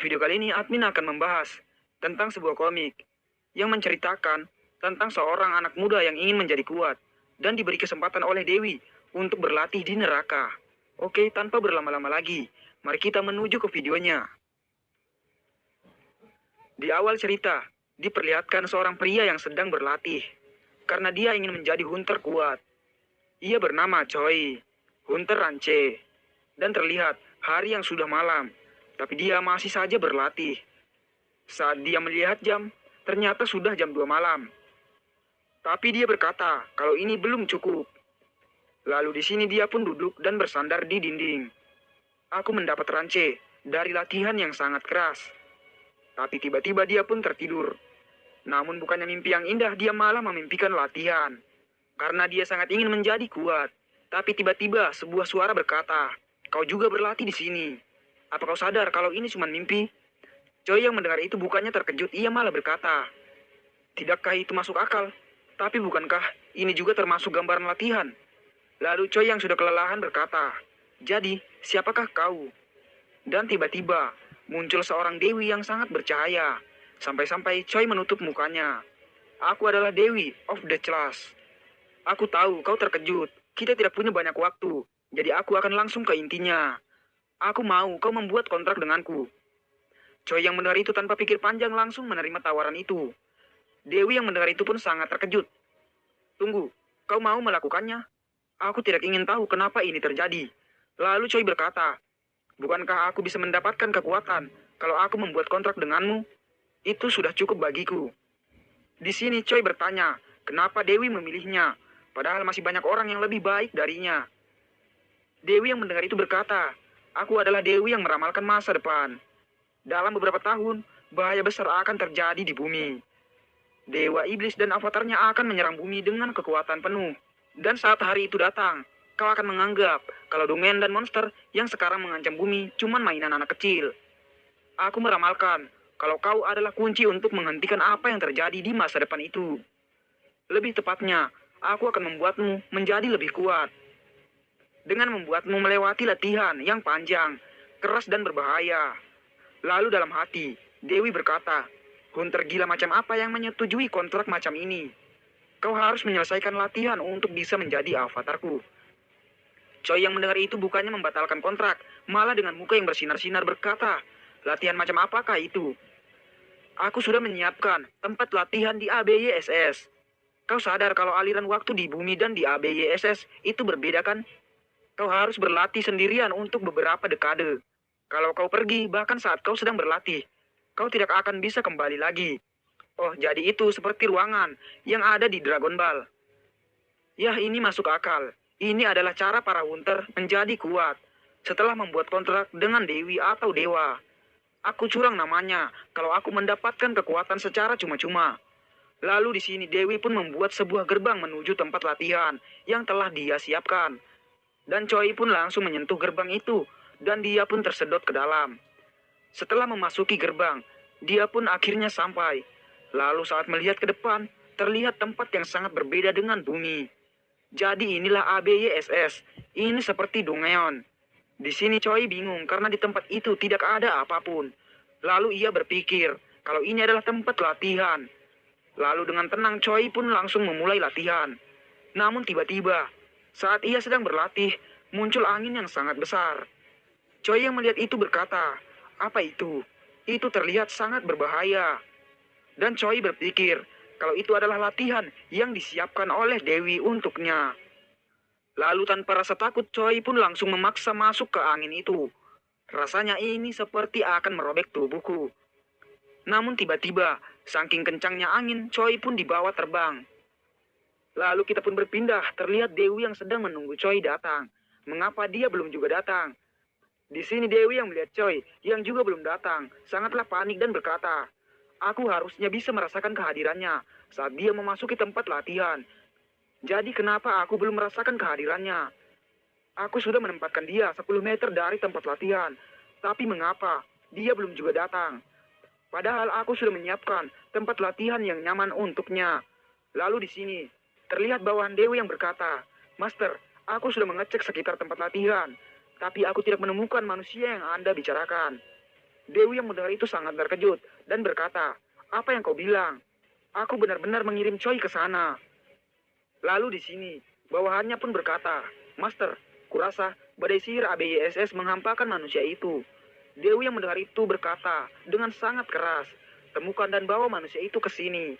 Video kali ini admin akan membahas tentang sebuah komik yang menceritakan tentang seorang anak muda yang ingin menjadi kuat dan diberi kesempatan oleh Dewi untuk berlatih di neraka. Oke, tanpa berlama-lama lagi, mari kita menuju ke videonya. Di awal cerita, diperlihatkan seorang pria yang sedang berlatih karena dia ingin menjadi hunter kuat. Ia bernama Choi, hunter Ranche, dan terlihat hari yang sudah malam, tapi dia masih saja berlatih. Saat dia melihat jam, ternyata sudah jam 2 malam. Tapi dia berkata kalau ini belum cukup. Lalu di sini dia pun duduk dan bersandar di dinding. Aku mendapat Ranche dari latihan yang sangat keras. Tapi tiba-tiba dia pun tertidur. Namun bukannya mimpi yang indah, dia malah memimpikan latihan. Karena dia sangat ingin menjadi kuat. Tapi tiba-tiba sebuah suara berkata, "Kau juga berlatih di sini. Apa kau sadar kalau ini cuma mimpi?" Choi yang mendengar itu bukannya terkejut, ia malah berkata, "Tidakkah itu masuk akal? Tapi bukankah ini juga termasuk gambaran latihan?" Lalu Choi yang sudah kelelahan berkata, "Jadi, siapakah kau?" Dan tiba-tiba muncul seorang dewi yang sangat bercahaya. Sampai-sampai Choi menutup mukanya. "Aku adalah Dewi of the Class. Aku tahu kau terkejut. Kita tidak punya banyak waktu. Jadi aku akan langsung ke intinya. Aku mau kau membuat kontrak denganku." Choi yang mendengar itu tanpa pikir panjang langsung menerima tawaran itu. Dewi yang mendengar itu pun sangat terkejut. "Tunggu, kau mau melakukannya? Aku tidak ingin tahu kenapa ini terjadi." Lalu Choi berkata, "Bukankah aku bisa mendapatkan kekuatan kalau aku membuat kontrak denganmu? Itu sudah cukup bagiku." Di sini Choi bertanya, kenapa Dewi memilihnya, padahal masih banyak orang yang lebih baik darinya. Dewi yang mendengar itu berkata, "Aku adalah Dewi yang meramalkan masa depan. Dalam beberapa tahun, bahaya besar akan terjadi di bumi. Dewa iblis dan avatarnya akan menyerang bumi dengan kekuatan penuh. Dan saat hari itu datang, kau akan menganggap kalau Dongen dan monster yang sekarang mengancam bumi cuman mainan anak kecil. Aku meramalkan kalau kau adalah kunci untuk menghentikan apa yang terjadi di masa depan itu. Lebih tepatnya, aku akan membuatmu menjadi lebih kuat. Dengan membuatmu melewati latihan yang panjang, keras dan berbahaya." Lalu dalam hati, Dewi berkata, "Hunter gila macam apa yang menyetujui kontrak macam ini? Kau harus menyelesaikan latihan untuk bisa menjadi avatarku." Choi yang mendengar itu bukannya membatalkan kontrak, malah dengan muka yang bersinar-sinar berkata, "Latihan macam apakah itu? Aku sudah menyiapkan tempat latihan di ABYSS. Kau sadar kalau aliran waktu di bumi dan di ABYSS itu berbeda kan? Kau harus berlatih sendirian untuk beberapa dekade. Kalau kau pergi, bahkan saat kau sedang berlatih, kau tidak akan bisa kembali lagi. Oh, jadi itu seperti ruangan yang ada di Dragon Ball. Yah, ini masuk akal. Ini adalah cara para hunter menjadi kuat setelah membuat kontrak dengan dewi atau dewa. Aku curang namanya kalau aku mendapatkan kekuatan secara cuma-cuma." Lalu di sini Dewi pun membuat sebuah gerbang menuju tempat latihan yang telah dia siapkan. Dan Choi pun langsung menyentuh gerbang itu dan dia pun tersedot ke dalam. Setelah memasuki gerbang, dia pun akhirnya sampai. Lalu saat melihat ke depan, terlihat tempat yang sangat berbeda dengan bumi. Jadi inilah ABYSS. Ini seperti Dongeon. Di sini Choi bingung karena di tempat itu tidak ada apapun. Lalu ia berpikir kalau ini adalah tempat latihan. Lalu dengan tenang Choi pun langsung memulai latihan. Namun tiba-tiba, saat ia sedang berlatih, muncul angin yang sangat besar. Choi yang melihat itu berkata, "Apa itu? Itu terlihat sangat berbahaya." Dan Choi berpikir kalau itu adalah latihan yang disiapkan oleh Dewi untuknya. Lalu tanpa rasa takut, Choi pun langsung memaksa masuk ke angin itu. Rasanya ini seperti akan merobek tubuhku. Namun tiba-tiba, saking kencangnya angin, Choi pun dibawa terbang. Lalu kita pun berpindah, terlihat Dewi yang sedang menunggu Choi datang. Mengapa dia belum juga datang? Di sini Dewi yang melihat Choi, yang juga belum datang, sangatlah panik dan berkata, "Aku harusnya bisa merasakan kehadirannya saat dia memasuki tempat latihan. Jadi kenapa aku belum merasakan kehadirannya? Aku sudah menempatkan dia 10 meter dari tempat latihan. Tapi mengapa dia belum juga datang? Padahal aku sudah menyiapkan tempat latihan yang nyaman untuknya." Lalu di sini, terlihat bawahan Dewi yang berkata, "Master, aku sudah mengecek sekitar tempat latihan. Tapi aku tidak menemukan manusia yang Anda bicarakan." Dewi yang mendengar itu sangat terkejut dan berkata, "Apa yang kau bilang? Aku benar-benar mengirim Choi ke sana." Lalu di sini, bawahannya pun berkata, "Master, kurasa badai sihir ABYSS menghampakan manusia itu." Dewi yang mendengar itu berkata dengan sangat keras, "Temukan dan bawa manusia itu ke sini.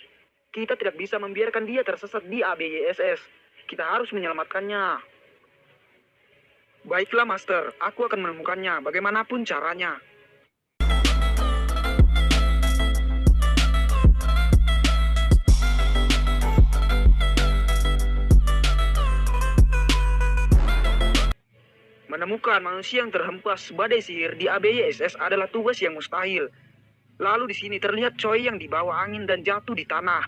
Kita tidak bisa membiarkan dia tersesat di ABYSS. Kita harus menyelamatkannya." "Baiklah, Master. Aku akan menemukannya bagaimanapun caranya." Menemukan manusia yang terhempas badai sihir di ABYSS adalah tugas yang mustahil. Lalu di sini terlihat Choi yang dibawa angin dan jatuh di tanah.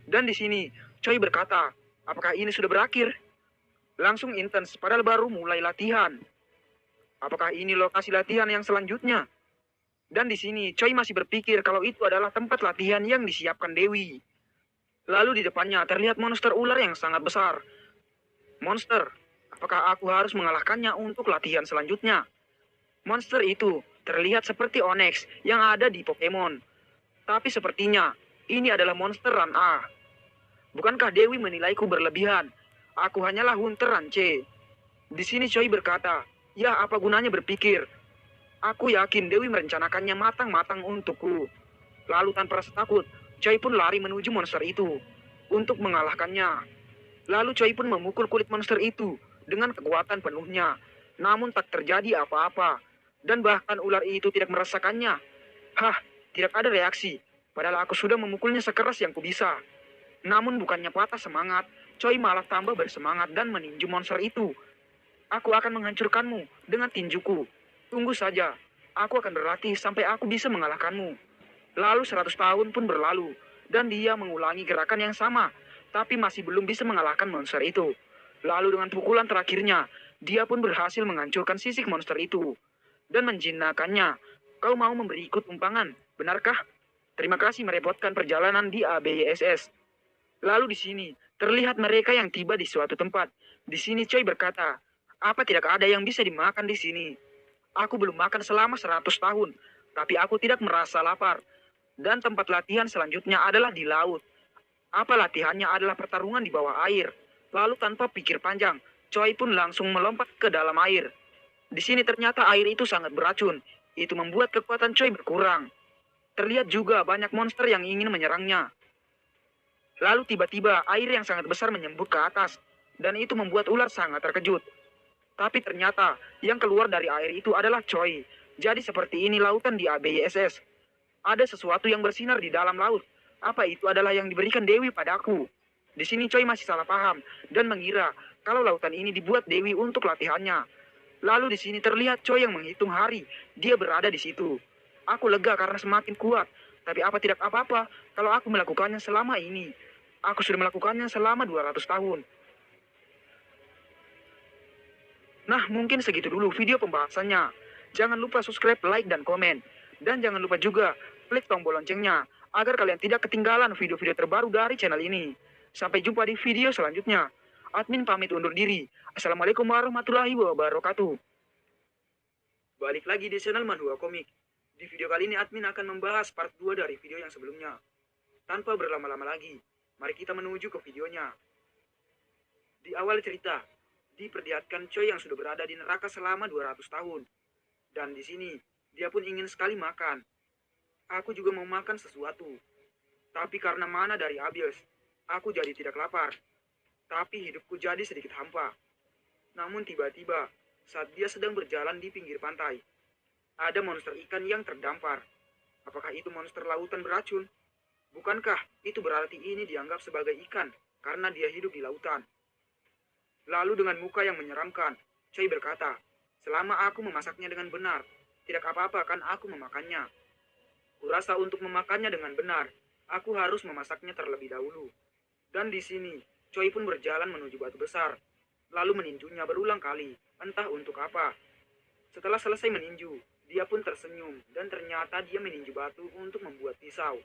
Dan di sini Choi berkata, "Apakah ini sudah berakhir?" Langsung intens padahal baru mulai latihan. Apakah ini lokasi latihan yang selanjutnya? Dan di sini Choi masih berpikir kalau itu adalah tempat latihan yang disiapkan Dewi. Lalu di depannya terlihat monster ular yang sangat besar. "Monster, apakah aku harus mengalahkannya untuk latihan selanjutnya?" Monster itu terlihat seperti Onyx yang ada di Pokemon. Tapi sepertinya ini adalah monster ran A. Bukankah Dewi menilaiku berlebihan? Aku hanyalah Hunter C. Di sini Choi berkata, "Ya, apa gunanya berpikir? Aku yakin Dewi merencanakannya matang-matang untukku." Lalu tanpa rasa takut, Choi pun lari menuju monster itu untuk mengalahkannya. Lalu Choi pun memukul kulit monster itu dengan kekuatan penuhnya. Namun tak terjadi apa-apa. Dan bahkan ular itu tidak merasakannya. Hah, tidak ada reaksi. Padahal aku sudah memukulnya sekeras yang kubisa. Namun bukannya patah semangat, Choi malah tambah bersemangat dan meninju monster itu. "Aku akan menghancurkanmu dengan tinjuku. Tunggu saja, aku akan berlatih sampai aku bisa mengalahkanmu." Lalu 100 tahun pun berlalu, dan dia mengulangi gerakan yang sama, tapi masih belum bisa mengalahkan monster itu. Lalu dengan pukulan terakhirnya, dia pun berhasil menghancurkan sisik monster itu dan menjinakkannya. "Kau mau memberiku tumpangan, benarkah? Terima kasih merepotkan perjalanan di ABYSS." Lalu di sini, terlihat mereka yang tiba di suatu tempat. Di sini Choi berkata, "Apa tidak ada yang bisa dimakan di sini? Aku belum makan selama 100 tahun, tapi aku tidak merasa lapar." Dan tempat latihan selanjutnya adalah di laut. Apa latihannya adalah pertarungan di bawah air. Lalu tanpa pikir panjang, Choi pun langsung melompat ke dalam air. Di sini ternyata air itu sangat beracun. Itu membuat kekuatan Choi berkurang. Terlihat juga banyak monster yang ingin menyerangnya. Lalu tiba-tiba air yang sangat besar menyembur ke atas. Dan itu membuat ular sangat terkejut. Tapi ternyata yang keluar dari air itu adalah Choi. Jadi seperti ini lautan di ABYSS. Ada sesuatu yang bersinar di dalam laut. Apa itu adalah yang diberikan Dewi padaku? Di sini Choi masih salah paham dan mengira kalau lautan ini dibuat Dewi untuk latihannya. Lalu di sini terlihat Choi yang menghitung hari dia berada di situ. Aku lega karena semakin kuat. Tapi apa tidak apa-apa kalau aku melakukannya selama ini. Aku sudah melakukannya selama 200 tahun. Nah, mungkin segitu dulu video pembahasannya. Jangan lupa subscribe, like, dan komen. Dan jangan lupa juga klik tombol loncengnya agar kalian tidak ketinggalan video-video terbaru dari channel ini. Sampai jumpa di video selanjutnya. Admin pamit undur diri. Assalamualaikum warahmatullahi wabarakatuh. Balik lagi di channel Manhwa Komik. Di video kali ini admin akan membahas part 2 dari video yang sebelumnya. Tanpa berlama-lama lagi, mari kita menuju ke videonya. Di awal cerita, diperlihatkan Choi yang sudah berada di neraka selama 200 tahun. Dan di sini, dia pun ingin sekali makan. Aku juga mau makan sesuatu. Tapi karena mana dari habis, aku jadi tidak lapar. Tapi hidupku jadi sedikit hampa. Namun tiba-tiba, saat dia sedang berjalan di pinggir pantai, ada monster ikan yang terdampar. Apakah itu monster lautan beracun? Bukankah itu berarti ini dianggap sebagai ikan karena dia hidup di lautan? Lalu dengan muka yang menyeramkan, Choi berkata, "Selama aku memasaknya dengan benar, tidak apa-apa kan aku memakannya. Kurasa untuk memakannya dengan benar, aku harus memasaknya terlebih dahulu." Dan di sini, Choi pun berjalan menuju batu besar, lalu meninjunya berulang kali, entah untuk apa. Setelah selesai meninju, dia pun tersenyum dan ternyata dia meninju batu untuk membuat pisau.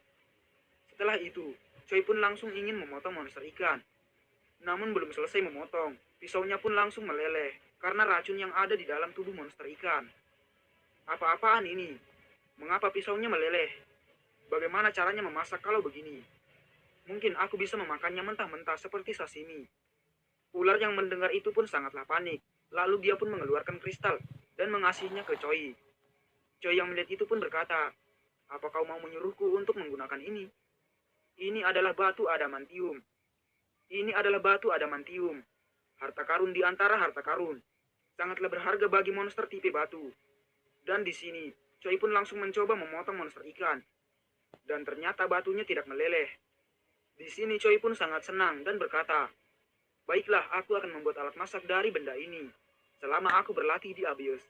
Setelah itu, Choi pun langsung ingin memotong monster ikan. Namun belum selesai memotong, pisaunya pun langsung meleleh karena racun yang ada di dalam tubuh monster ikan. Apa-apaan ini? Mengapa pisaunya meleleh? Bagaimana caranya memasak kalau begini? Mungkin aku bisa memakannya mentah-mentah seperti sashimi. Ular yang mendengar itu pun sangatlah panik. Lalu dia pun mengeluarkan kristal dan mengasihnya ke Choi. Choi yang melihat itu pun berkata, apa kau mau menyuruhku untuk menggunakan ini? Ini adalah batu adamantium. Ini adalah batu adamantium. Harta karun di antara harta karun. Sangatlah berharga bagi monster tipe batu. Dan di sini, Choi pun langsung mencoba memotong monster ikan. Dan ternyata batunya tidak meleleh. Di sini Choi pun sangat senang dan berkata, baiklah, aku akan membuat alat masak dari benda ini. Selama aku berlatih di Abyss.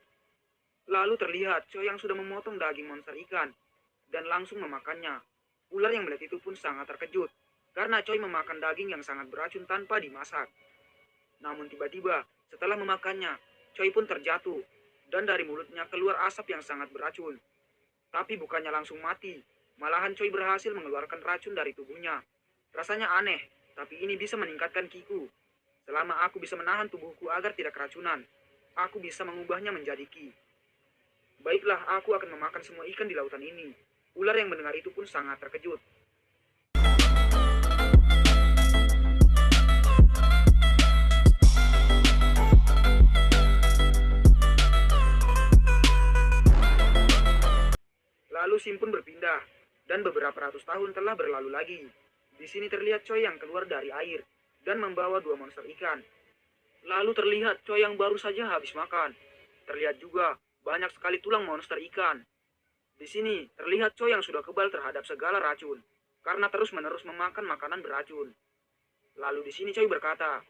Lalu terlihat Choi yang sudah memotong daging monster ikan. Dan langsung memakannya. Ular yang melihat itu pun sangat terkejut. Karena Choi memakan daging yang sangat beracun tanpa dimasak. Namun tiba-tiba, setelah memakannya, Choi pun terjatuh. Dan dari mulutnya keluar asap yang sangat beracun. Tapi bukannya langsung mati. Malahan Choi berhasil mengeluarkan racun dari tubuhnya. Rasanya aneh, tapi ini bisa meningkatkan kiku. Selama aku bisa menahan tubuhku agar tidak keracunan, aku bisa mengubahnya menjadi ki. Baiklah, aku akan memakan semua ikan di lautan ini. Ular yang mendengar itu pun sangat terkejut. Lalu Sim pun berpindah, dan beberapa ratus tahun telah berlalu lagi. Di sini terlihat Choi yang keluar dari air, dan membawa dua monster ikan. Lalu terlihat Choi yang baru saja habis makan. Terlihat juga banyak sekali tulang monster ikan. Di sini terlihat Choi yang sudah kebal terhadap segala racun, karena terus-menerus memakan makanan beracun. Lalu di sini Choi berkata,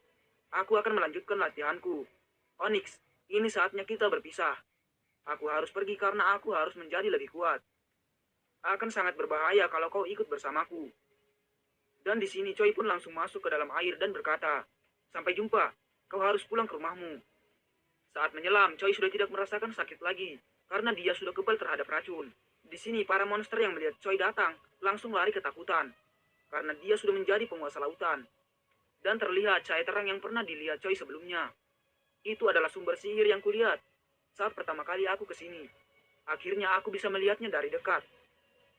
aku akan melanjutkan latihanku. Onyx, ini saatnya kita berpisah. Aku harus pergi karena aku harus menjadi lebih kuat. Akan sangat berbahaya kalau kau ikut bersamaku. Dan di sini Choi pun langsung masuk ke dalam air dan berkata, sampai jumpa, kau harus pulang ke rumahmu. Saat menyelam, Choi sudah tidak merasakan sakit lagi, karena dia sudah kebal terhadap racun. Di sini para monster yang melihat Choi datang, langsung lari ketakutan, karena dia sudah menjadi penguasa lautan. Dan terlihat cahaya terang yang pernah dilihat Choi sebelumnya. Itu adalah sumber sihir yang kulihat saat pertama kali aku ke sini. Akhirnya aku bisa melihatnya dari dekat.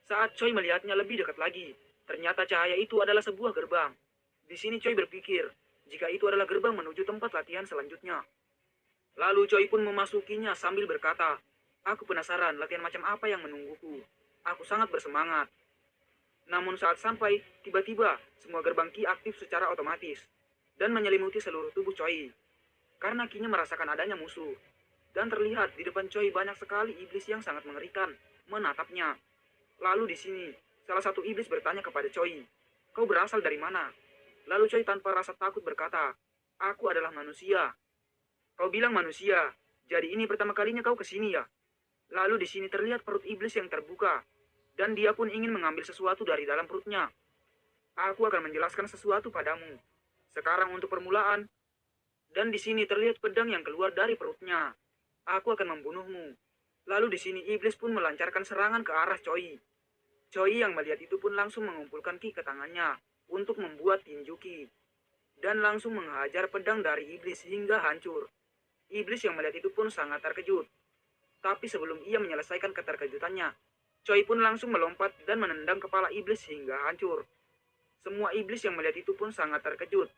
Saat Choi melihatnya lebih dekat lagi, ternyata cahaya itu adalah sebuah gerbang. Di sini Choi berpikir, jika itu adalah gerbang menuju tempat latihan selanjutnya. Lalu Choi pun memasukinya sambil berkata, aku penasaran latihan macam apa yang menungguku. Aku sangat bersemangat. Namun saat sampai, tiba-tiba semua gerbang ki aktif secara otomatis dan menyelimuti seluruh tubuh Choi. Karena kinya merasakan adanya musuh. Dan terlihat di depan Choi banyak sekali iblis yang sangat mengerikan menatapnya. Lalu di sini, salah satu iblis bertanya kepada Choi, kau berasal dari mana? Lalu Choi tanpa rasa takut berkata, aku adalah manusia. Kau bilang manusia, jadi ini pertama kalinya kau kesini ya? Lalu di sini terlihat perut iblis yang terbuka, dan dia pun ingin mengambil sesuatu dari dalam perutnya. Aku akan menjelaskan sesuatu padamu. Sekarang untuk permulaan. Dan di sini terlihat pedang yang keluar dari perutnya. Aku akan membunuhmu. Lalu di sini iblis pun melancarkan serangan ke arah Choi. Choi yang melihat itu pun langsung mengumpulkan ki ke tangannya untuk membuat tinju ki. Dan langsung menghajar pedang dari iblis hingga hancur. Iblis yang melihat itu pun sangat terkejut. Tapi sebelum ia menyelesaikan keterkejutannya, Choi pun langsung melompat dan menendang kepala iblis hingga hancur. Semua iblis yang melihat itu pun sangat terkejut.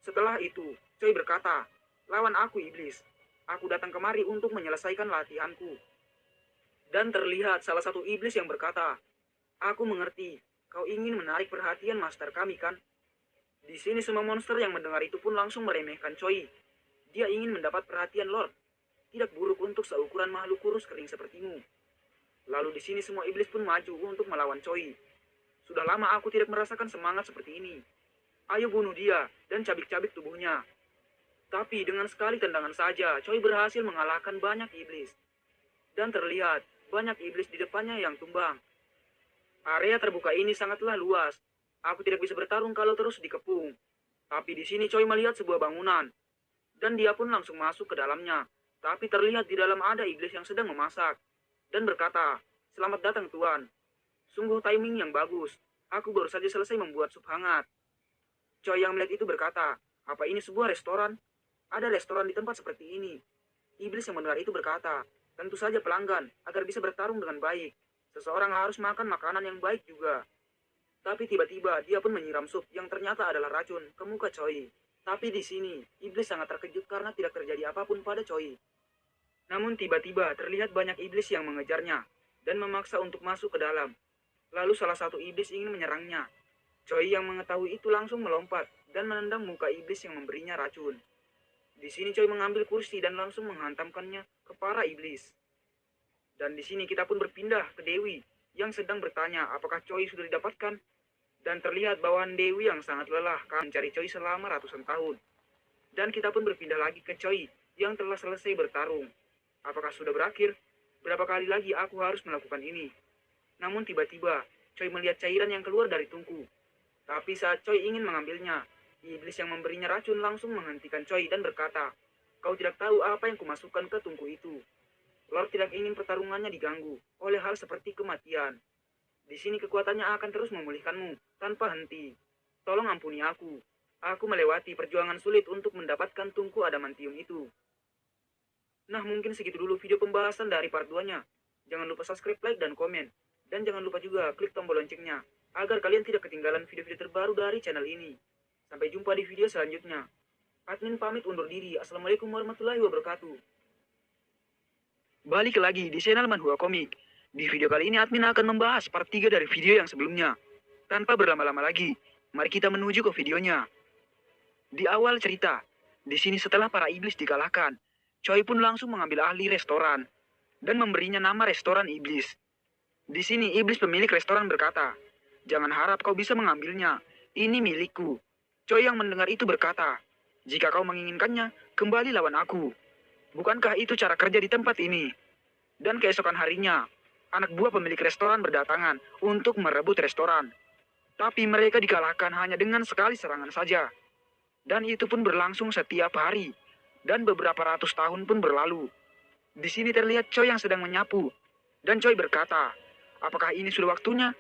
Setelah itu, Choi berkata, lawan aku iblis. Aku datang kemari untuk menyelesaikan latihanku. Dan terlihat salah satu iblis yang berkata, aku mengerti, kau ingin menarik perhatian master kami kan? Di sini semua monster yang mendengar itu pun langsung meremehkan Choi. Dia ingin mendapat perhatian Lord. Tidak buruk untuk seukuran makhluk kurus kering sepertimu. Lalu di sini semua iblis pun maju untuk melawan Choi. Sudah lama aku tidak merasakan semangat seperti ini. Ayo bunuh dia dan cabik-cabik tubuhnya. Tapi dengan sekali tendangan saja, Choi berhasil mengalahkan banyak iblis. Dan terlihat banyak iblis di depannya yang tumbang. Area terbuka ini sangatlah luas. Aku tidak bisa bertarung kalau terus dikepung. Tapi di sini Choi melihat sebuah bangunan. Dan dia pun langsung masuk ke dalamnya. Tapi terlihat di dalam ada iblis yang sedang memasak. Dan berkata, selamat datang Tuan. Sungguh timing yang bagus. Aku baru saja selesai membuat sup hangat. Choi yang melihat itu berkata, apa ini sebuah restoran? Ada restoran di tempat seperti ini. Iblis yang mendengar itu berkata, tentu saja pelanggan, agar bisa bertarung dengan baik. Seseorang harus makan makanan yang baik juga. Tapi tiba-tiba dia pun menyiram sup yang ternyata adalah racun ke muka Choi. Tapi di sini, iblis sangat terkejut karena tidak terjadi apapun pada Choi. Namun tiba-tiba terlihat banyak iblis yang mengejarnya dan memaksa untuk masuk ke dalam. Lalu salah satu iblis ingin menyerangnya. Choi yang mengetahui itu langsung melompat dan menendang muka iblis yang memberinya racun. Di sini Choi mengambil kursi dan langsung menghantamkannya ke para iblis. Dan di sini kita pun berpindah ke Dewi yang sedang bertanya apakah Choi sudah didapatkan. Dan terlihat bahwa Dewi yang sangat lelah kan mencari Choi selama ratusan tahun. Dan kita pun berpindah lagi ke Choi yang telah selesai bertarung. Apakah sudah berakhir? Berapa kali lagi aku harus melakukan ini? Namun tiba-tiba Choi melihat cairan yang keluar dari tungku. Tapi saat Choi ingin mengambilnya, iblis yang memberinya racun langsung menghentikan Choi dan berkata, "Kau tidak tahu apa yang kumasukkan ke tungku itu. Lord tidak ingin pertarungannya diganggu oleh hal seperti kematian. Di sini kekuatannya akan terus memulihkanmu tanpa henti. Tolong ampuni aku. Aku melewati perjuangan sulit untuk mendapatkan tungku adamantium itu." Nah, mungkin segitu dulu video pembahasan dari part 2-nya. Jangan lupa subscribe, like, dan komen. Dan jangan lupa juga klik tombol loncengnya, agar kalian tidak ketinggalan video-video terbaru dari channel ini. Sampai jumpa di video selanjutnya. Admin pamit undur diri. Assalamualaikum warahmatullahi wabarakatuh. Balik lagi di channel Manhwa Komik. Di video kali ini admin akan membahas part 3 dari video yang sebelumnya. Tanpa berlama-lama lagi, mari kita menuju ke videonya. Di awal cerita, di sini setelah para iblis dikalahkan, Choi pun langsung mengambil ahli restoran dan memberinya nama restoran iblis. Di sini iblis pemilik restoran berkata, "Jangan harap kau bisa mengambilnya, ini milikku." Choi yang mendengar itu berkata, "Jika kau menginginkannya, kembali lawan aku. Bukankah itu cara kerja di tempat ini?" Dan keesokan harinya, anak buah pemilik restoran berdatangan untuk merebut restoran. Tapi mereka dikalahkan hanya dengan sekali serangan saja. Dan itu pun berlangsung setiap hari. Dan beberapa ratus tahun pun berlalu. Di sini terlihat Choi yang sedang menyapu. Dan Choi berkata, "Apakah ini sudah waktunya?"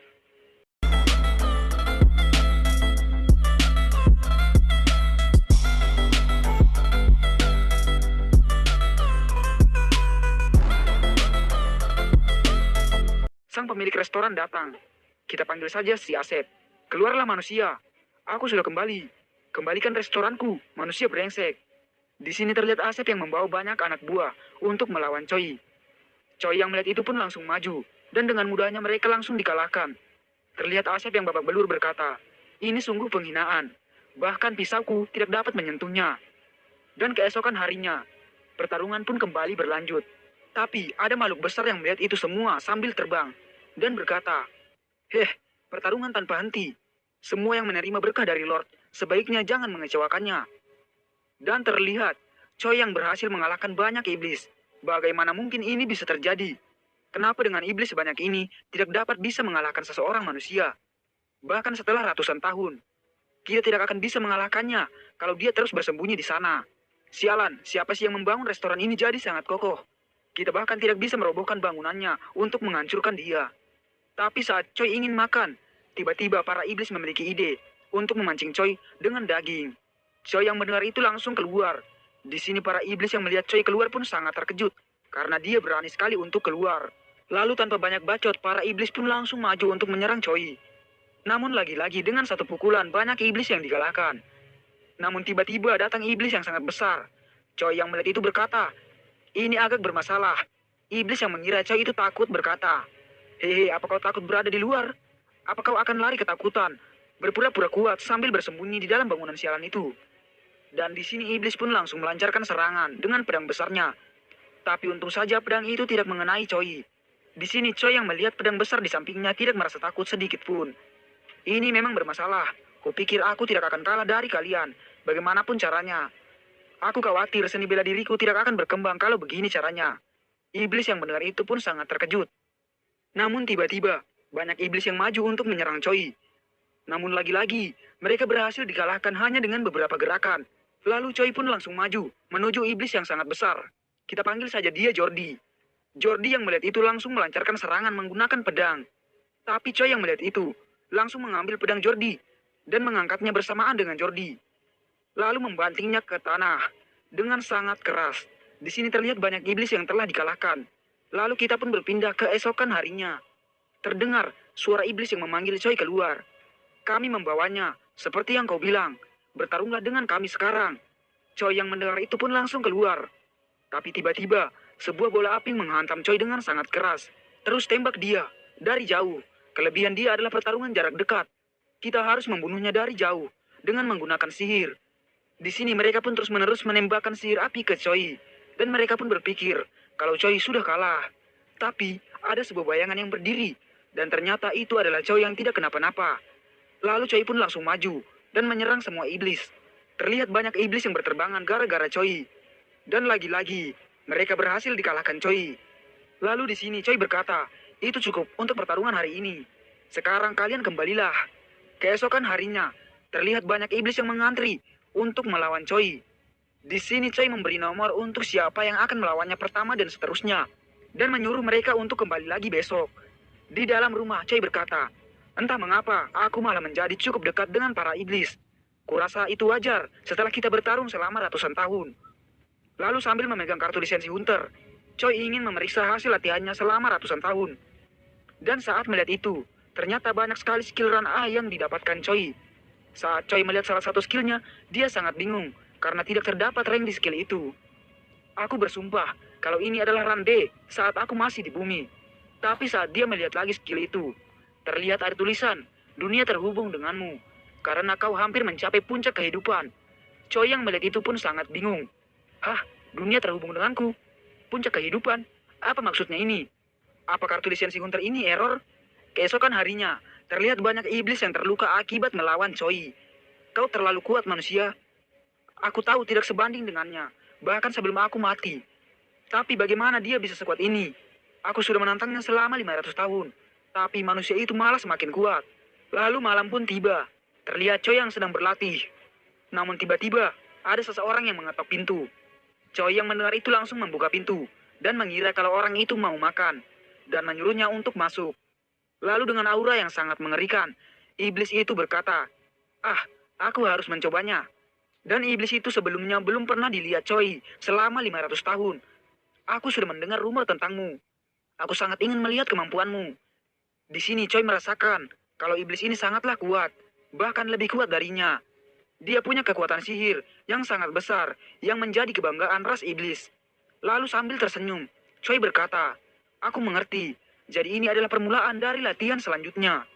Sang pemilik restoran datang. Kita panggil saja si Asep. "Keluarlah manusia. Aku sudah kembali. Kembalikan restoranku, manusia brengsek." Di sini terlihat Asep yang membawa banyak anak buah untuk melawan Choi. Choi yang melihat itu pun langsung maju, dan dengan mudahnya mereka langsung dikalahkan. Terlihat Asep yang babak belur berkata, "Ini sungguh penghinaan. Bahkan pisauku tidak dapat menyentuhnya." Dan keesokan harinya, pertarungan pun kembali berlanjut. Tapi ada makhluk besar yang melihat itu semua sambil terbang, dan berkata, pertarungan tanpa henti. Semua yang menerima berkah dari Lord, sebaiknya jangan mengecewakannya." Dan terlihat, Choi yang berhasil mengalahkan banyak iblis. Bagaimana mungkin ini bisa terjadi? Kenapa dengan iblis sebanyak ini tidak dapat bisa mengalahkan seseorang manusia? Bahkan setelah ratusan tahun, kita tidak akan bisa mengalahkannya kalau dia terus bersembunyi di sana. Sialan, siapa sih yang membangun restoran ini jadi sangat kokoh? Kita bahkan tidak bisa merobohkan bangunannya untuk menghancurkan dia. Tapi saat Choi ingin makan, tiba-tiba para iblis memiliki ide untuk memancing Choi dengan daging. Choi yang mendengar itu langsung keluar. Di sini para iblis yang melihat Choi keluar pun sangat terkejut, karena dia berani sekali untuk keluar. Lalu tanpa banyak bacot, para iblis pun langsung maju untuk menyerang Choi. Namun lagi-lagi dengan satu pukulan banyak iblis yang dikalahkan. Namun tiba-tiba datang iblis yang sangat besar. Choi yang melihat itu berkata, "Ini agak bermasalah." Iblis yang mengira Choi itu takut berkata, "Hehe, apa kau takut berada di luar? Apa kau akan lari ketakutan, berpura-pura kuat sambil bersembunyi di dalam bangunan sialan itu?" Dan di sini iblis pun langsung melancarkan serangan dengan pedang besarnya. Tapi untung saja pedang itu tidak mengenai Choi. Di sini Choi yang melihat pedang besar di sampingnya tidak merasa takut sedikit pun. "Ini memang bermasalah. Kupikir aku tidak akan kalah dari kalian, bagaimanapun caranya. Aku khawatir seni bela diriku tidak akan berkembang kalau begini caranya." Iblis yang mendengar itu pun sangat terkejut. Namun tiba-tiba, banyak iblis yang maju untuk menyerang Choi. Namun lagi-lagi, mereka berhasil dikalahkan hanya dengan beberapa gerakan. Lalu Choi pun langsung maju, menuju iblis yang sangat besar. Kita panggil saja dia Jordi. Jordi yang melihat itu langsung melancarkan serangan menggunakan pedang. Tapi Choi yang melihat itu, langsung mengambil pedang Jordi, dan mengangkatnya bersamaan dengan Jordi. Lalu membantingnya ke tanah, dengan sangat keras. Di sini terlihat banyak iblis yang telah dikalahkan. Lalu kita pun berpindah ke esokan harinya. terdengar suara iblis yang memanggil Choi keluar. Kami membawanya, seperti yang kau bilang. Bertarunglah dengan kami sekarang. Choi yang mendengar itu pun langsung keluar. Tapi tiba-tiba, sebuah bola api menghantam Choi dengan sangat keras. Terus tembak dia, dari jauh. Kelebihan dia adalah pertarungan jarak dekat. Kita harus membunuhnya dari jauh, dengan menggunakan sihir. Di sini mereka pun terus-menerus menembakkan sihir api ke Choi. Dan mereka pun berpikir, kalau Choi sudah kalah. Tapi, ada sebuah bayangan yang berdiri. Dan ternyata itu adalah Choi yang tidak kenapa-napa. Lalu Choi pun langsung maju, dan menyerang semua iblis. Terlihat banyak iblis yang berterbangan gara-gara Choi. Dan lagi-lagi, mereka berhasil dikalahkan Choi. Lalu di sini Choi berkata, itu cukup untuk pertarungan hari ini. Sekarang kalian kembalilah. Keesokan harinya, terlihat banyak iblis yang mengantri untuk melawan Choi. Di sini Choi memberi nomor untuk siapa yang akan melawannya pertama dan seterusnya. Dan menyuruh mereka untuk kembali lagi besok. Di dalam rumah Choi berkata, entah mengapa aku malah menjadi cukup dekat dengan para iblis. Kurasa itu wajar setelah kita bertarung selama ratusan tahun. Lalu sambil memegang kartu lisensi Hunter, Choi ingin memeriksa hasil latihannya selama ratusan tahun. Dan saat melihat itu, ternyata banyak sekali skill run A yang didapatkan Choi. Saat Choi melihat salah satu skillnya, dia sangat bingung karena tidak terdapat rank di skill itu. Aku bersumpah kalau ini adalah run D saat aku masih di bumi. Tapi saat dia melihat lagi skill itu, terlihat ada tulisan, dunia terhubung denganmu. Karena kau hampir mencapai puncak kehidupan. Choi yang melihat itu pun sangat bingung. Hah, dunia terhubung denganku? Puncak kehidupan? Apa maksudnya ini? Apa kartu lisensi Hunter ini error? Keesokan harinya, terlihat banyak iblis yang terluka akibat melawan Choi. Kau terlalu kuat manusia. Aku tahu tidak sebanding dengannya, bahkan sebelum aku mati. Tapi bagaimana dia bisa sekuat ini? Aku sudah menantangnya selama 500 tahun. Tapi manusia itu malah semakin kuat. Lalu malam pun tiba. Terlihat Choi yang sedang berlatih. Namun tiba-tiba, ada seseorang yang mengetok pintu. Choi yang mendengar itu langsung membuka pintu. Dan mengira kalau orang itu mau makan. Dan menyuruhnya untuk masuk. Lalu dengan aura yang sangat mengerikan, iblis itu berkata, ah, aku harus mencobanya. Dan iblis itu sebelumnya belum pernah dilihat Choi selama 500 tahun. Aku sudah mendengar rumor tentangmu. Aku sangat ingin melihat kemampuanmu. Di sini Choi merasakan kalau iblis ini sangatlah kuat. Bahkan lebih kuat darinya. Dia punya kekuatan sihir yang sangat besar yang menjadi kebanggaan ras iblis. Lalu sambil tersenyum, Choi berkata, aku mengerti. Jadi ini adalah permulaan dari latihan selanjutnya.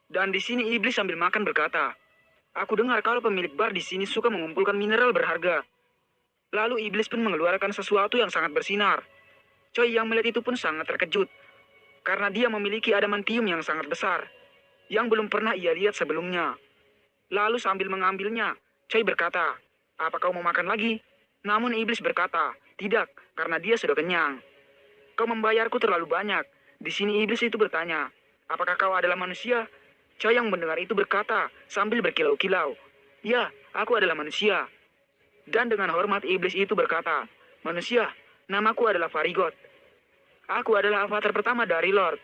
Dan di sini iblis sambil makan berkata, aku dengar kalau pemilik bar di sini suka mengumpulkan mineral berharga. Lalu iblis pun mengeluarkan sesuatu yang sangat bersinar. Choi yang melihat itu pun sangat terkejut. Karena dia memiliki adamantium yang sangat besar. Yang belum pernah ia lihat sebelumnya. Lalu sambil mengambilnya, Choi berkata, apa kau mau makan lagi? Namun iblis berkata, tidak, karena dia sudah kenyang. Kau membayarku terlalu banyak. Di sini iblis itu bertanya, apakah kau adalah manusia? Choi yang mendengar itu berkata, sambil berkilau-kilau, ya, aku adalah manusia. Dan dengan hormat iblis itu berkata, manusia, namaku adalah Farigot. Aku adalah avatar pertama dari Lord.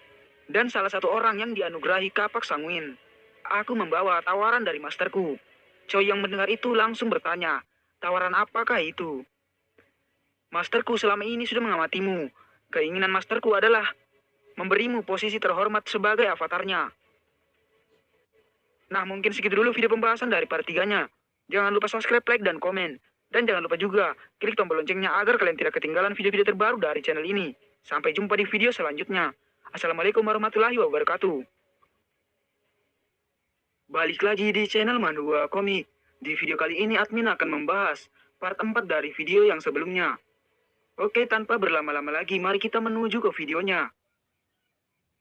Dan salah satu orang yang dianugerahi kapak sanguin. Aku membawa tawaran dari masterku. Choi yang mendengar itu langsung bertanya, tawaran apakah itu? Masterku selama ini sudah mengamatimu. Keinginan masterku adalah memberimu posisi terhormat sebagai avatarnya. Nah, mungkin segitu dulu video pembahasan dari part 3-nya. Jangan lupa subscribe, like, dan komen. Dan jangan lupa juga klik tombol loncengnya agar kalian tidak ketinggalan video-video terbaru dari channel ini. Sampai jumpa di video selanjutnya. Assalamualaikum warahmatullahi wabarakatuh. Balik lagi di channel Mandua Komik. Di video kali ini admin akan membahas part 4 dari video yang sebelumnya. Oke, tanpa berlama-lama lagi, mari kita menuju ke videonya.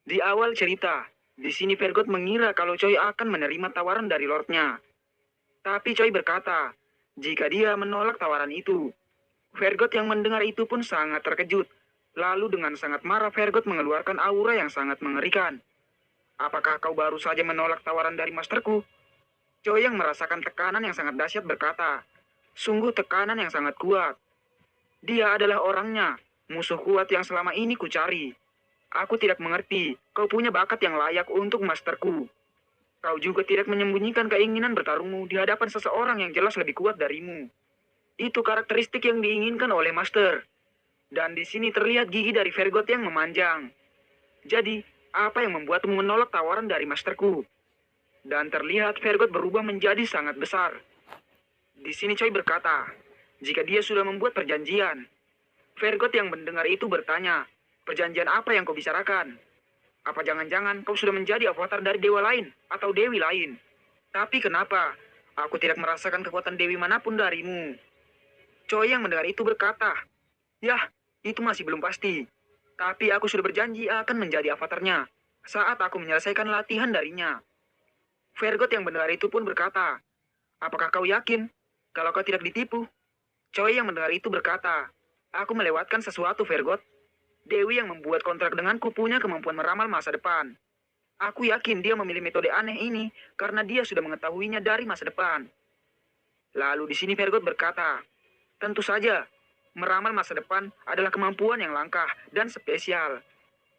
Di awal cerita, di sini Vergot mengira kalau Choi akan menerima tawaran dari Lordnya. Tapi Choi berkata, jika dia menolak tawaran itu. Vergot yang mendengar itu pun sangat terkejut. Lalu dengan sangat marah Vergot mengeluarkan aura yang sangat mengerikan. Apakah kau baru saja menolak tawaran dari masterku? Choi yang merasakan tekanan yang sangat dahsyat berkata, sungguh tekanan yang sangat kuat. Dia adalah orangnya, musuh kuat yang selama ini kucari. Aku tidak mengerti, kau punya bakat yang layak untuk masterku. Kau juga tidak menyembunyikan keinginan bertarungmu di hadapan seseorang yang jelas lebih kuat darimu. Itu karakteristik yang diinginkan oleh master. Dan di sini terlihat gigi dari Vergot yang memanjang. Jadi, Apa yang membuatmu menolak tawaran dari masterku? Dan terlihat Vergot berubah menjadi sangat besar. Di sini Choi berkata, jika dia sudah membuat perjanjian. Vergot yang mendengar itu bertanya, perjanjian apa yang kau bicarakan? Apa jangan-jangan kau sudah menjadi avatar dari dewa lain atau dewi lain? Tapi kenapa? Aku tidak merasakan kekuatan dewi manapun darimu. Choi yang mendengar itu berkata, yah, itu masih belum pasti. Tapi aku sudah berjanji akan menjadi avatarnya saat aku menyelesaikan latihan darinya. Vergot yang mendengar itu pun berkata, apakah kau yakin kalau kau tidak ditipu? Choi yang mendengar itu berkata, aku melewatkan sesuatu, Vergot. Dewi yang membuat kontrak denganku punya kemampuan meramal masa depan. Aku yakin dia memilih metode aneh ini karena dia sudah mengetahuinya dari masa depan. Lalu di sini Vergot berkata, tentu saja, meramal masa depan adalah kemampuan yang langka dan spesial.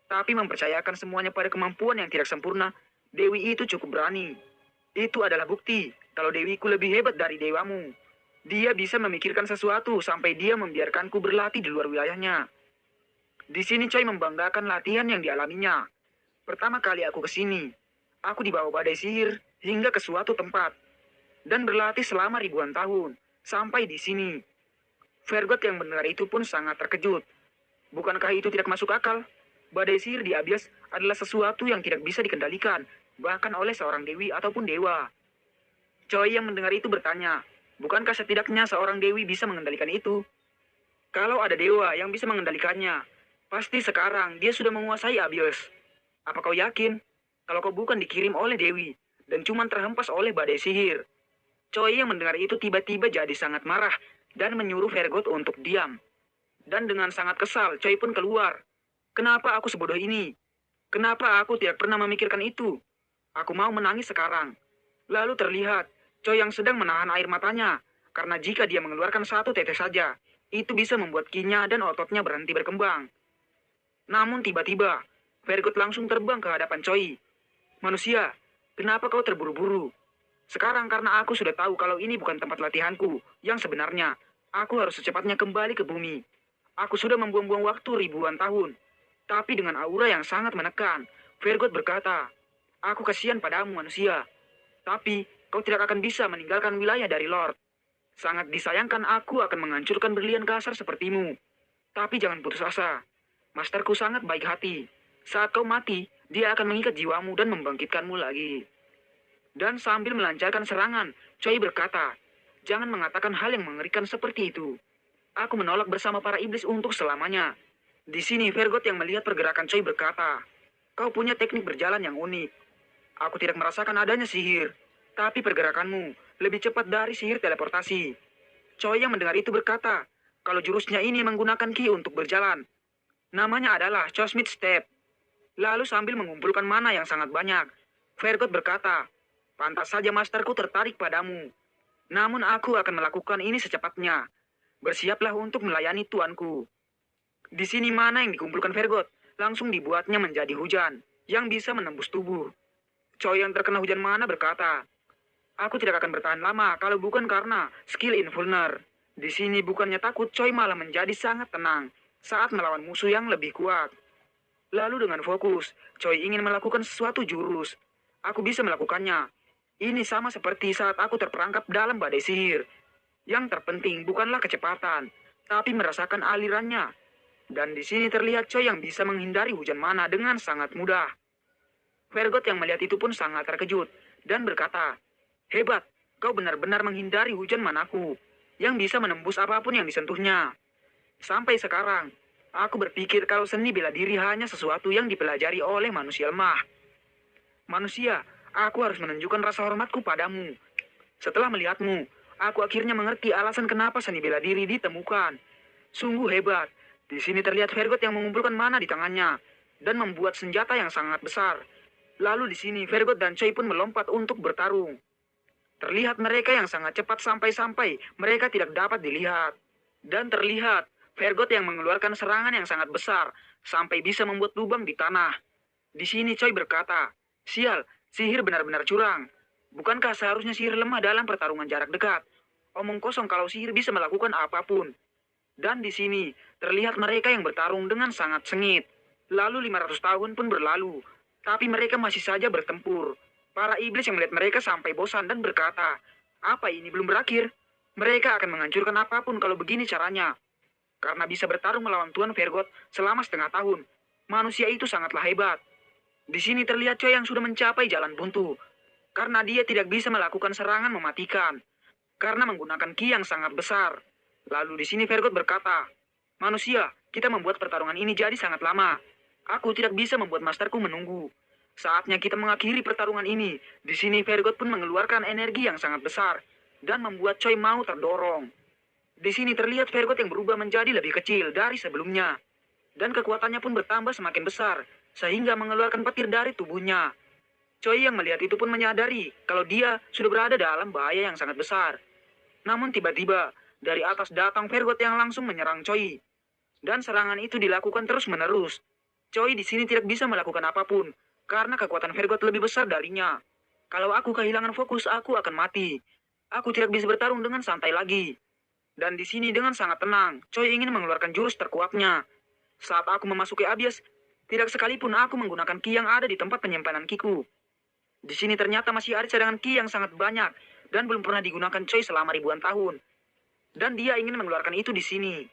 Tapi mempercayakan semuanya pada kemampuan yang tidak sempurna, Dewi itu cukup berani. Itu adalah bukti kalau Dewiku lebih hebat dari dewamu. Dia bisa memikirkan sesuatu sampai dia membiarkanku berlatih di luar wilayahnya. Di sini Choi membanggakan latihan yang dialaminya. Pertama kali aku ke sini, aku dibawa badai sihir hingga ke suatu tempat. Dan berlatih selama ribuan tahun, sampai di sini. Vergot yang mendengar itu pun sangat terkejut. Bukankah itu tidak masuk akal? Badai sihir di Abyss adalah sesuatu yang tidak bisa dikendalikan, bahkan oleh seorang dewi ataupun dewa. Choi yang mendengar itu bertanya, bukankah setidaknya seorang dewi bisa mengendalikan itu? Kalau ada dewa yang bisa mengendalikannya, pasti sekarang dia sudah menguasai Abyss. Apa kau yakin? Kalau kau bukan dikirim oleh dewi, dan cuma terhempas oleh badai sihir. Choi yang mendengar itu tiba-tiba jadi sangat marah, dan menyuruh Vergot untuk diam. Dan dengan sangat kesal, Choi pun keluar. Kenapa aku sebodoh ini? Kenapa aku tidak pernah memikirkan itu? Aku mau menangis sekarang. Lalu terlihat, Choi yang sedang menahan air matanya, karena jika dia mengeluarkan satu tetes saja, itu bisa membuat kinya dan ototnya berhenti berkembang. Namun tiba-tiba, Vergot langsung terbang ke hadapan Choi. Manusia, kenapa kau terburu-buru? Sekarang karena aku sudah tahu kalau ini bukan tempat latihanku, yang sebenarnya, aku harus secepatnya kembali ke bumi. Aku sudah membuang-buang waktu ribuan tahun. Tapi dengan aura yang sangat menekan, Vergot berkata, aku kasihan padamu manusia. Tapi kau tidak akan bisa meninggalkan wilayah dari Lord. Sangat disayangkan aku akan menghancurkan berlian kasar sepertimu. Tapi jangan putus asa. Masterku sangat baik hati. Saat kau mati, dia akan mengikat jiwamu dan membangkitkanmu lagi. Dan sambil melancarkan serangan, Choi berkata, jangan mengatakan hal yang mengerikan seperti itu. Aku menolak bersama para iblis untuk selamanya. Di sini Vergot yang melihat pergerakan Choi berkata, kau punya teknik berjalan yang unik. Aku tidak merasakan adanya sihir, tapi pergerakanmu lebih cepat dari sihir teleportasi. Choi yang mendengar itu berkata, kalau jurusnya ini menggunakan ki untuk berjalan. Namanya adalah Cosmic Step. Lalu sambil mengumpulkan mana yang sangat banyak, Vergot berkata, pantas saja masterku tertarik padamu. Namun aku akan melakukan ini secepatnya. Bersiaplah untuk melayani tuanku. Di sini mana yang dikumpulkan Vergot, langsung dibuatnya menjadi hujan, yang bisa menembus tubuh. Choi yang terkena hujan mana berkata, aku tidak akan bertahan lama kalau bukan karena skill Invulner. Di sini bukannya takut, Choi malah menjadi sangat tenang saat melawan musuh yang lebih kuat. Lalu dengan fokus, Choi ingin melakukan sesuatu jurus. Aku bisa melakukannya. Ini sama seperti saat aku terperangkap dalam badai sihir. Yang terpenting bukanlah kecepatan, tapi merasakan alirannya. Dan di sini terlihat Choi yang bisa menghindari hujan mana dengan sangat mudah. Vergot yang melihat itu pun sangat terkejut dan berkata, hebat, kau benar-benar menghindari hujan manaku, yang bisa menembus apapun yang disentuhnya. Sampai sekarang, aku berpikir kalau seni bela diri hanya sesuatu yang dipelajari oleh manusia lemah. Manusia, aku harus menunjukkan rasa hormatku padamu. Setelah melihatmu, aku akhirnya mengerti alasan kenapa seni bela diri ditemukan. Sungguh hebat. Di sini terlihat Vergot yang mengumpulkan mana di tangannya dan membuat senjata yang sangat besar. Lalu di sini Vergot dan Choi pun melompat untuk bertarung. Terlihat mereka yang sangat cepat sampai-sampai mereka tidak dapat dilihat. Dan terlihat Vergot yang mengeluarkan serangan yang sangat besar sampai bisa membuat lubang di tanah. Di sini Choi berkata, sial, sihir benar-benar curang. Bukankah seharusnya sihir lemah dalam pertarungan jarak dekat? Omong kosong kalau sihir bisa melakukan apapun. Dan di sini terlihat mereka yang bertarung dengan sangat sengit. Lalu 500 tahun pun berlalu. Tapi mereka masih saja bertempur. Para iblis yang melihat mereka sampai bosan dan berkata, apa ini belum berakhir? Mereka akan menghancurkan apapun kalau begini caranya. Karena bisa bertarung melawan Tuan Vergot selama setengah tahun. Manusia itu sangatlah hebat. Di sini terlihat Choi yang sudah mencapai jalan buntu. Karena dia tidak bisa melakukan serangan mematikan. Karena menggunakan ki yang sangat besar. Lalu di sini Vergot berkata, manusia, kita membuat pertarungan ini jadi sangat lama. Aku tidak bisa membuat masterku menunggu. Saatnya kita mengakhiri pertarungan ini. Di sini Vergot pun mengeluarkan energi yang sangat besar dan membuat Choi mau terdorong. Di sini terlihat Vergot yang berubah menjadi lebih kecil dari sebelumnya. Dan kekuatannya pun bertambah semakin besar, sehingga mengeluarkan petir dari tubuhnya. Choi yang melihat itu pun menyadari kalau dia sudah berada dalam bahaya yang sangat besar. Namun tiba-tiba, dari atas datang Vergot yang langsung menyerang Choi. Dan serangan itu dilakukan terus-menerus. Choi di sini tidak bisa melakukan apapun, karena kekuatan Vergot lebih besar darinya. Kalau aku kehilangan fokus, aku akan mati. Aku tidak bisa bertarung dengan santai lagi. Dan di sini dengan sangat tenang, Choi ingin mengeluarkan jurus terkuatnya. Saat aku memasuki abyes, tidak sekalipun aku menggunakan ki yang ada di tempat penyimpanan kiku. Di sini ternyata masih ada cadangan ki yang sangat banyak dan belum pernah digunakan Choi selama ribuan tahun. Dan dia ingin mengeluarkan itu di sini.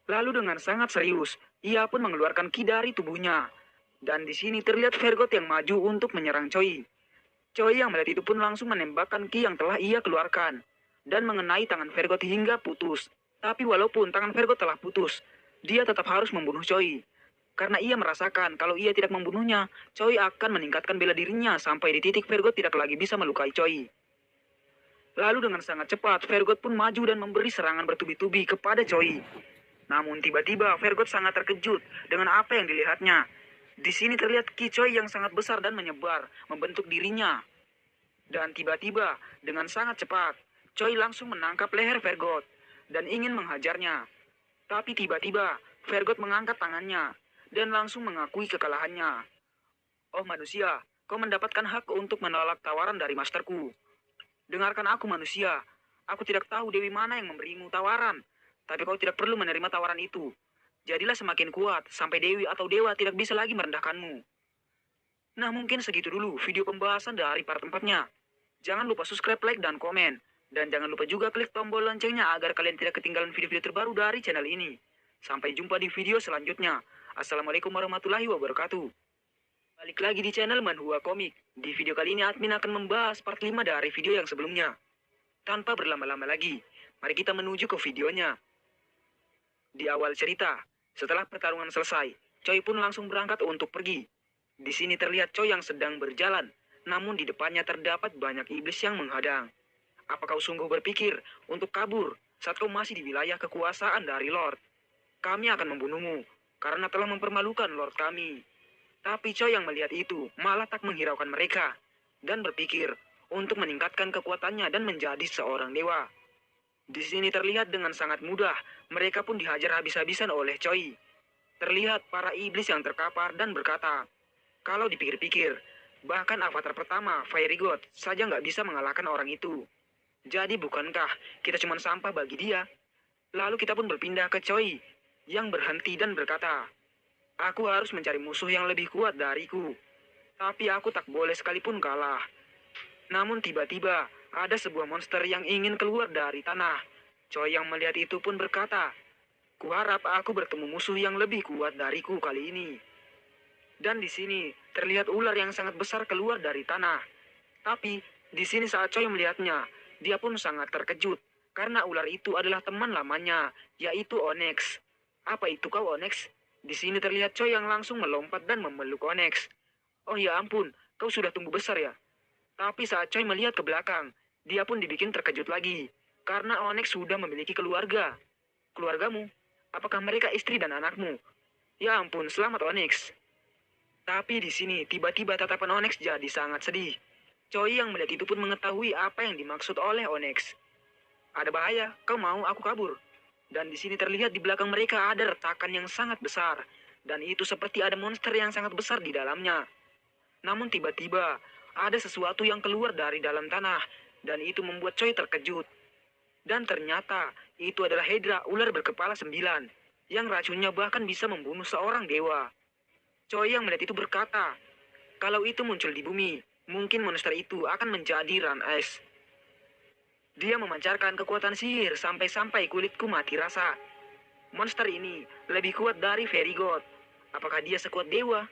Lalu dengan sangat serius, ia pun mengeluarkan ki dari tubuhnya. Dan di sini terlihat Vergot yang maju untuk menyerang Choi. Choi yang melihat itu pun langsung menembakkan ki yang telah ia keluarkan. Dan mengenai tangan Vergot hingga putus. Tapi walaupun tangan Vergot telah putus, dia tetap harus membunuh Choi. Karena ia merasakan kalau ia tidak membunuhnya, Choi akan meningkatkan bela dirinya sampai di titik Vergot tidak lagi bisa melukai Choi. Lalu dengan sangat cepat, Vergot pun maju dan memberi serangan bertubi-tubi kepada Choi. Namun tiba-tiba Vergot sangat terkejut dengan apa yang dilihatnya. Di sini terlihat ki Choi yang sangat besar dan menyebar, membentuk dirinya. Dan tiba-tiba, dengan sangat cepat, Choi langsung menangkap leher Vergot dan ingin menghajarnya. Tapi tiba-tiba, Vergot mengangkat tangannya dan langsung mengakui kekalahannya. Oh manusia, kau mendapatkan hak untuk menolak tawaran dari masterku. Dengarkan aku manusia, aku tidak tahu Dewi mana yang memberimu tawaran, tapi kau tidak perlu menerima tawaran itu. Jadilah semakin kuat, sampai Dewi atau Dewa tidak bisa lagi merendahkanmu. Nah mungkin segitu dulu video pembahasan dari part 4-nya. Jangan lupa subscribe, like, dan komen. Dan jangan lupa juga klik tombol loncengnya agar kalian tidak ketinggalan video-video terbaru dari channel ini. Sampai jumpa di video selanjutnya. Assalamualaikum warahmatullahi wabarakatuh. Balik lagi di channel Manhua Komik. Di video kali ini admin akan membahas part 5 dari video yang sebelumnya. Tanpa berlama-lama lagi, mari kita menuju ke videonya. Di awal cerita, setelah pertarungan selesai, Choi pun langsung berangkat untuk pergi. Di sini terlihat Choi yang sedang berjalan, namun di depannya terdapat banyak iblis yang menghadang. Apa kau sungguh berpikir untuk kabur saat kau masih di wilayah kekuasaan dari Lord? Kami akan membunuhmu karena telah mempermalukan Lord kami. Tapi Choi yang melihat itu malah tak menghiraukan mereka dan berpikir untuk meningkatkan kekuatannya dan menjadi seorang dewa. Di sini terlihat dengan sangat mudah mereka pun dihajar habis-habisan oleh Choi. Terlihat para iblis yang terkapar dan berkata, kalau dipikir-pikir, bahkan avatar pertama Fiery God saja nggak bisa mengalahkan orang itu. Jadi bukankah kita cuma sampah bagi dia? Lalu kita pun berpindah ke Choi yang berhenti dan berkata, aku harus mencari musuh yang lebih kuat dariku. Tapi aku tak boleh sekalipun kalah. Namun tiba-tiba ada sebuah monster yang ingin keluar dari tanah. Choi yang melihat itu pun berkata, kuharap aku bertemu musuh yang lebih kuat dariku kali ini. Dan di sini terlihat ular yang sangat besar keluar dari tanah. Tapi di sini saat Choi melihatnya, dia pun sangat terkejut. Karena ular itu adalah teman lamanya, yaitu Onyx. Apa itu kau Onyx? Di sini terlihat Choi yang langsung melompat dan memeluk Onyx. Oh ya ampun, kau sudah tumbuh besar ya. Tapi saat Choi melihat ke belakang, dia pun dibikin terkejut lagi. Karena Onyx sudah memiliki keluarga. Keluargamu? Apakah mereka istri dan anakmu? Ya ampun, selamat Onyx. Tapi di sini tiba-tiba tatapan Onyx jadi sangat sedih. Choi yang melihat itu pun mengetahui apa yang dimaksud oleh Onyx. Ada bahaya, kau mau aku kabur? Dan di sini terlihat di belakang mereka ada retakan yang sangat besar. Dan itu seperti ada monster yang sangat besar di dalamnya. Namun tiba-tiba ada sesuatu yang keluar dari dalam tanah. Dan itu membuat Choi terkejut. Dan ternyata itu adalah Hydra, ular berkepala 9. Yang racunnya bahkan bisa membunuh seorang dewa. Choi yang melihat itu berkata, Kalau itu muncul di bumi, mungkin monster itu akan menjadi ran es. Dia memancarkan kekuatan sihir sampai-sampai kulitku mati rasa. Monster ini lebih kuat dari Fairy God. Apakah dia sekuat dewa?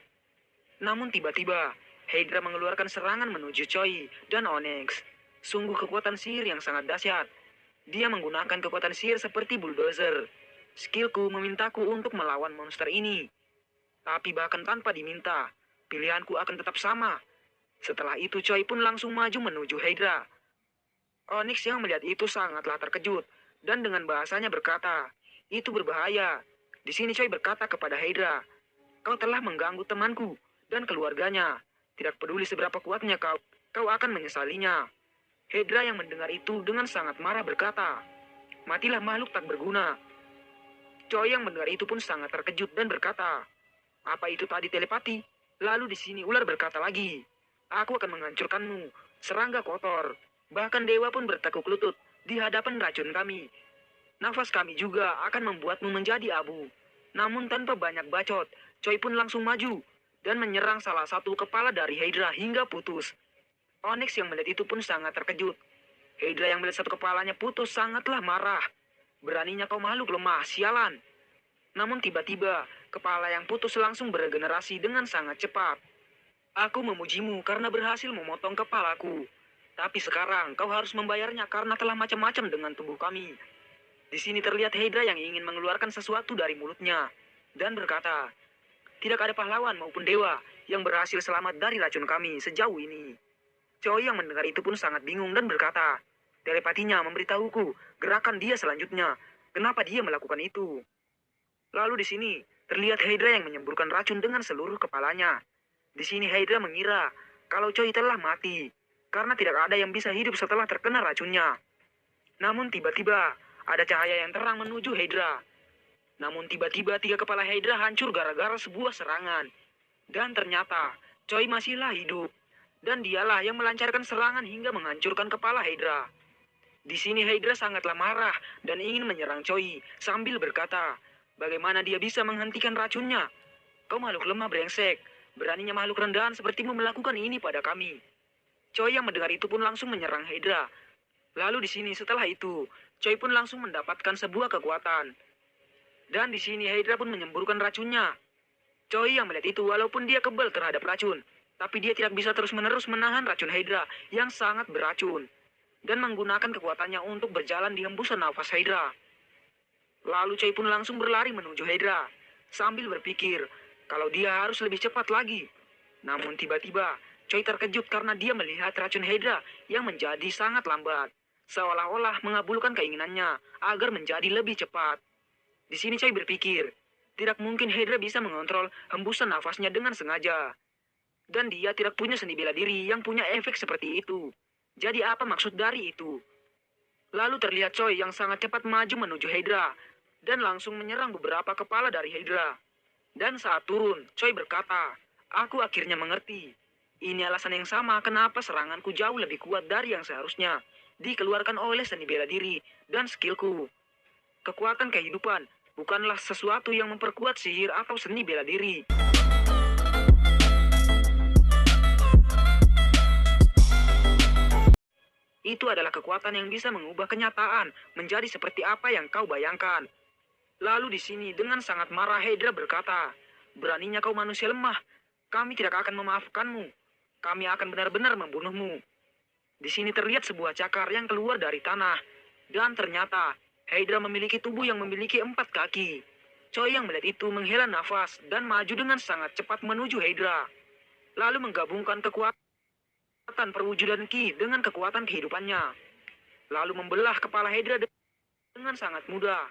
Namun tiba-tiba, Hydra mengeluarkan serangan menuju Choi dan Onyx. Sungguh kekuatan sihir yang sangat dahsyat. Dia menggunakan kekuatan sihir seperti bulldozer. Skillku memintaku untuk melawan monster ini. Tapi bahkan tanpa diminta, pilihanku akan tetap sama. Setelah itu Choi pun langsung maju menuju Hydra. Onyx yang melihat itu sangatlah terkejut dan dengan bahasanya berkata, "Itu berbahaya." Di sini Choi berkata kepada Hydra, "Kau telah mengganggu temanku dan keluarganya. Tidak peduli seberapa kuatnya kau akan menyesalinya." Hydra yang mendengar itu dengan sangat marah berkata, "Matilah makhluk tak berguna." Choi yang mendengar itu pun sangat terkejut dan berkata, "Apa itu tadi telepati?" Lalu di sini ular berkata lagi, "Aku akan menghancurkanmu, serangga kotor." Bahkan dewa pun bertekuk lutut di hadapan racun kami. Nafas kami juga akan membuatmu menjadi abu. Namun tanpa banyak bacot, Choi pun langsung maju dan menyerang salah satu kepala dari Hydra hingga putus. Onyx yang melihat itu pun sangat terkejut. Hydra yang melihat satu kepalanya putus sangatlah marah. "Beraninya kau makhluk lemah, sialan." Namun tiba-tiba, kepala yang putus langsung beregenerasi dengan sangat cepat. "Aku memujimu karena berhasil memotong kepalaku. Tapi sekarang kau harus membayarnya karena telah macam-macam dengan tubuh kami." Di sini terlihat Hydra yang ingin mengeluarkan sesuatu dari mulutnya dan berkata, "Tidak ada pahlawan maupun dewa yang berhasil selamat dari racun kami sejauh ini." Choi yang mendengar itu pun sangat bingung dan berkata, "Telepatinya memberitahuku gerakan dia selanjutnya. Kenapa dia melakukan itu?" Lalu di sini terlihat Hydra yang menyemburkan racun dengan seluruh kepalanya. Di sini Hydra mengira kalau Choi telah mati karena tidak ada yang bisa hidup setelah terkena racunnya. Namun tiba-tiba ada cahaya yang terang menuju Hydra. Namun tiba-tiba tiga kepala Hydra hancur gara-gara sebuah serangan. Dan ternyata Choi masihlah hidup. Dan dialah yang melancarkan serangan hingga menghancurkan kepala Hydra. Di sini Hydra sangatlah marah dan ingin menyerang Choi sambil berkata, "Bagaimana dia bisa menghentikan racunnya? Kau makhluk lemah brengsek. Beraninya makhluk rendahan sepertimu melakukan ini pada kami." Choi yang mendengar itu pun langsung menyerang Hydra. Lalu di sini setelah itu, Choi pun langsung mendapatkan sebuah kekuatan. Dan di sini Hydra pun menyemburkan racunnya. Choi yang melihat itu walaupun dia kebal terhadap racun, tapi dia tidak bisa terus-menerus menahan racun Hydra yang sangat beracun. Dan menggunakan kekuatannya untuk berjalan di hembusan nafas Hydra. Lalu Choi pun langsung berlari menuju Hydra, sambil berpikir kalau dia harus lebih cepat lagi. Namun tiba-tiba, Choi terkejut karena dia melihat racun Hydra yang menjadi sangat lambat. Seolah-olah mengabulkan keinginannya agar menjadi lebih cepat. Di sini Choi berpikir, tidak mungkin Hydra bisa mengontrol hembusan nafasnya dengan sengaja. Dan dia tidak punya seni bela diri yang punya efek seperti itu. Jadi apa maksud dari itu? Lalu terlihat Choi yang sangat cepat maju menuju Hydra dan langsung menyerang beberapa kepala dari Hydra. Dan saat turun, Choi berkata, "Aku akhirnya mengerti. Ini alasan yang sama kenapa seranganku jauh lebih kuat dari yang seharusnya dikeluarkan oleh seni bela diri dan skillku. Kekuatan kehidupan bukanlah sesuatu yang memperkuat sihir atau seni bela diri. Itu adalah kekuatan yang bisa mengubah kenyataan menjadi seperti apa yang kau bayangkan." Lalu di sini dengan sangat marah Hydra berkata, "Beraninya kau manusia lemah. Kami tidak akan memaafkanmu. Kami akan benar-benar membunuhmu." Di sini terlihat sebuah cakar yang keluar dari tanah. Dan ternyata Hydra memiliki tubuh yang memiliki 4 kaki. Choi yang melihat itu menghela nafas dan maju dengan sangat cepat menuju Hydra. Lalu menggabungkan kekuatan perwujudan Ki dengan kekuatan kehidupannya. Lalu membelah kepala Hydra dengan sangat mudah.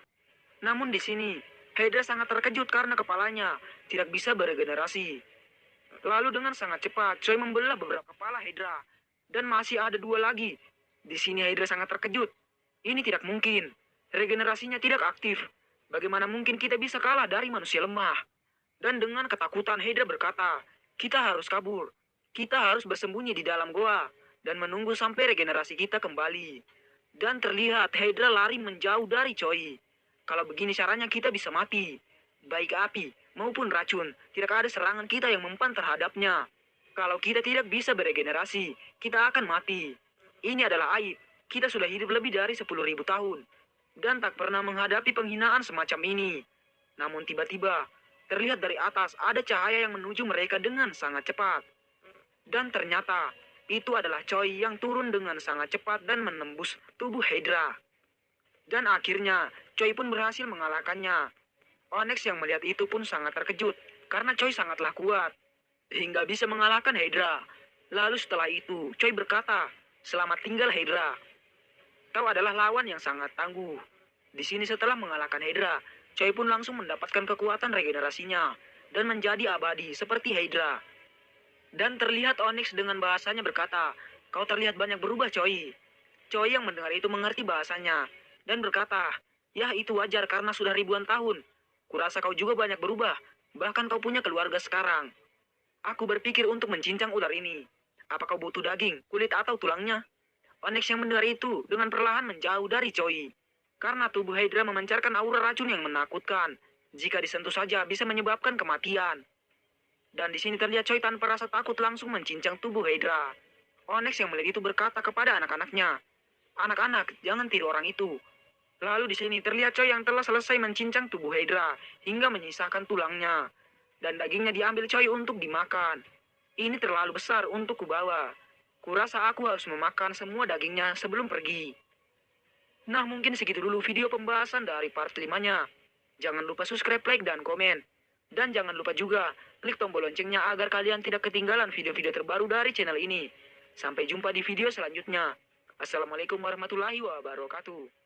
Namun di sini, Hydra sangat terkejut karena kepalanya tidak bisa beregenerasi. Lalu dengan sangat cepat, Choi membelah beberapa kepala Hydra. Dan masih ada 2 lagi. Di sini Hydra sangat terkejut. Ini tidak mungkin. Regenerasinya tidak aktif. Bagaimana mungkin kita bisa kalah dari manusia lemah? Dan dengan ketakutan Hydra berkata, "Kita harus kabur. Kita harus bersembunyi di dalam goa dan menunggu sampai regenerasi kita kembali." Dan terlihat Hydra lari menjauh dari Choi. Kalau begini caranya kita bisa mati. Baik api maupun racun, tidak ada serangan kita yang mempan terhadapnya. Kalau kita tidak bisa beregenerasi, kita akan mati. Ini adalah aib. Kita sudah hidup lebih dari 10.000 tahun dan tak pernah menghadapi penghinaan semacam ini. Namun tiba-tiba, terlihat dari atas ada cahaya yang menuju mereka dengan sangat cepat. Dan ternyata, itu adalah Choi yang turun dengan sangat cepat dan menembus tubuh Hydra. Dan akhirnya, Choi pun berhasil mengalahkannya. Onyx yang melihat itu pun sangat terkejut, karena Choi sangatlah kuat, hingga bisa mengalahkan Hydra. Lalu setelah itu, Choi berkata, "Selamat tinggal Hydra. Kau adalah lawan yang sangat tangguh." Di sini setelah mengalahkan Hydra, Choi pun langsung mendapatkan kekuatan regenerasinya, dan menjadi abadi seperti Hydra. Dan terlihat Onyx dengan bahasanya berkata, "Kau terlihat banyak berubah, Choi." Choi yang mendengar itu mengerti bahasanya, dan berkata, "Ya itu wajar karena sudah ribuan tahun. Kurasa kau juga banyak berubah, bahkan kau punya keluarga sekarang. Aku berpikir untuk mencincang ular ini. Apa kau butuh daging, kulit atau tulangnya?" Onyx yang mendengar itu dengan perlahan menjauh dari Choi. Karena tubuh Hydra memancarkan aura racun yang menakutkan. Jika disentuh saja bisa menyebabkan kematian. Dan di sini terlihat Choi tanpa rasa takut langsung mencincang tubuh Hydra. Onyx yang melihat itu berkata kepada anak-anaknya, "Anak-anak, jangan tiru orang itu." Lalu di sini terlihat Choi yang telah selesai mencincang tubuh Hydra hingga menyisakan tulangnya. Dan dagingnya diambil Choi untuk dimakan. Ini terlalu besar untuk kubawa. Kurasa aku harus memakan semua dagingnya sebelum pergi. Nah, mungkin segitu dulu video pembahasan dari part 5-nya. Jangan lupa subscribe, like, dan komen. Dan jangan lupa juga klik tombol loncengnya agar kalian tidak ketinggalan video-video terbaru dari channel ini. Sampai jumpa di video selanjutnya. Assalamualaikum warahmatullahi wabarakatuh.